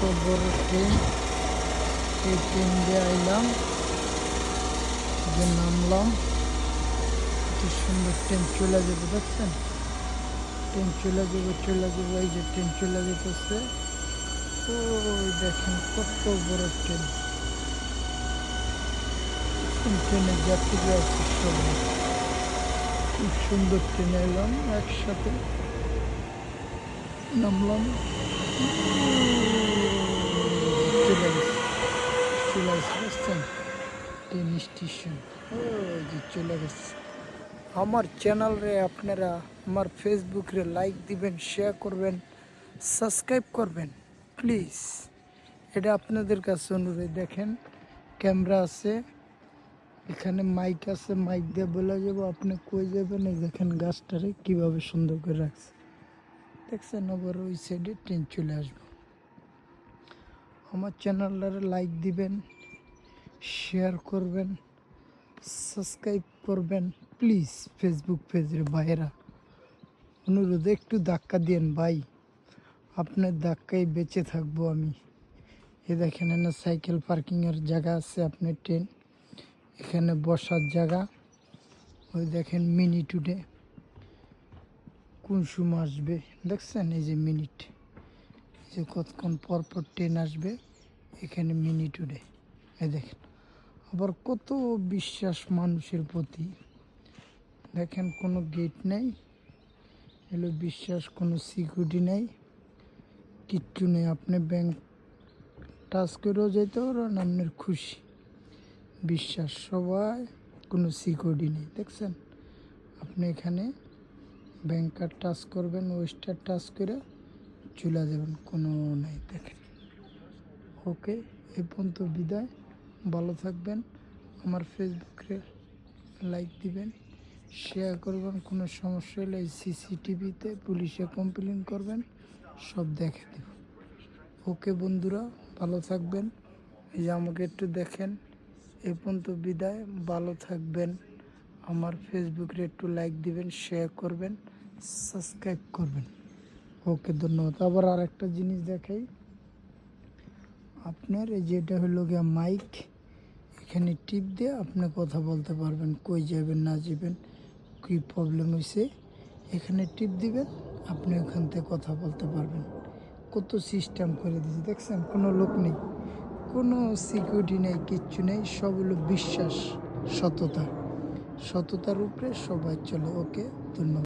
কত বড় ট্রেন, এই ট্রেন দিয়ে আইলাম, যে নামলাম, কি সুন্দর ট্রেন চলে যাবে, দেখছেন? ট্রেন চলে যাবে, এই যে ট্রেন চলে যেতেছে। ওই দেখেন কত বড় ট্রেন, ট্রেনের যাত্রীরা আছে সবাই। খুব সুন্দর ট্রেনে এলাম, একসাথে নামলাম, চলে গেছে, বুঝছেন? ট্রেন স্টেশন ওই যে চলে গেছে। আমার চ্যানেল রে আপনারা আমার ফেসবুক রে লাইক দিবেন, শেয়ার করবেন, সাবস্ক্রাইব করবেন প্লিজ, এটা আপনাদের কাছে অনুরোধ। দেখেন ক্যামেরা আছে, এখানে মাইক আছে, মাইক দিয়ে বলে যাবো আপনি কই যাবেন। এই দেখেন গাছটারে কিভাবে সুন্দর করে রাখছে, দেখছেন? আবার ওই সাইডে ট্রেন চলে আসবো। আমার চ্যানেলটারে লাইক দিবেন, শেয়ার করবেন, সাবস্ক্রাইব করবেন প্লিজ। ফেসবুক পেজের ভাইয়েরা অনুরোধ, একটু ধাক্কা দিয়েন ভাই, আপনার ধাক্কায় বেঁচে থাকবো আমি। এ দেখেন এখানে সাইকেল পার্কিংয়ের জায়গা আছে, আপনার ট্রেন এখানে বসার জায়গা। ওই দেখেন মিনি টুডে কোন সময় আসবে, দেখছেন? এই যে মিনিট, এই যে কতক্ষণ পর পর ট্রেন আসবে, এখানে মিনি টুডে। এই দেখেন আবার কত বিশ্বাস মানুষের প্রতি, দেখেন কোনো গেট নেই, এলো বিশ্বাস, কোনো সিকিউরিটি নেই, কিচ্ছু নেই। আপনি ব্যাংক টাচ করেও যেতে পারেন, আপনার খুশি, বিশ্বাস সবাই, কোনো সিকিউরিটি নেই, দেখছেন? আপনি এখানে ব্যাংক কার্ড টাচ করবেন, ওয়েস্টার টাচ করে চলে যাবেন, কোনো নাই। দেখেন ওকে, এই পর্যন্ত বিদায়, ভালো থাকবেন। আমার ফেসবুকে লাইক দিবেন, শেয়ার করবেন, কোনো সমস্যা হলে সিসিটিভিতে পুলিশে কমপ্লেন করবেন, সব দেখে দেব। ওকে বন্ধুরা, ভালো থাকবেন। এই যে আমাকে একটু দেখেন, এই পর্যন্ত বিদায়, ভালো থাকবেন। আমার ফেসবুকে একটু লাইক দিবেন, শেয়ার করবেন, সাবস্ক্রাইব করবেন। ওকে, ধন্যবাদ। আবার আর একটা জিনিস দেখাই আপনার, এই যেটা হলো গিয়া মাইক, এখানে টিপ দিয়ে আপনি কথা বলতে পারবেন, কই যাবেন না যাবেন, কী প্রবলেম হয়েছে, এখানে টিপ দিবেন, আপনি ওখান থেকে কথা বলতে পারবেন। কত সিস্টেম করে দিয়েছে, দেখছেন? কোনো লোক নেই, কোনো সিকিউরিটি নেই, কিচ্ছু নেই, সব হলো বিশ্বাস, সততার উপরে সবাই চলে। ওকে, ধন্যবাদ।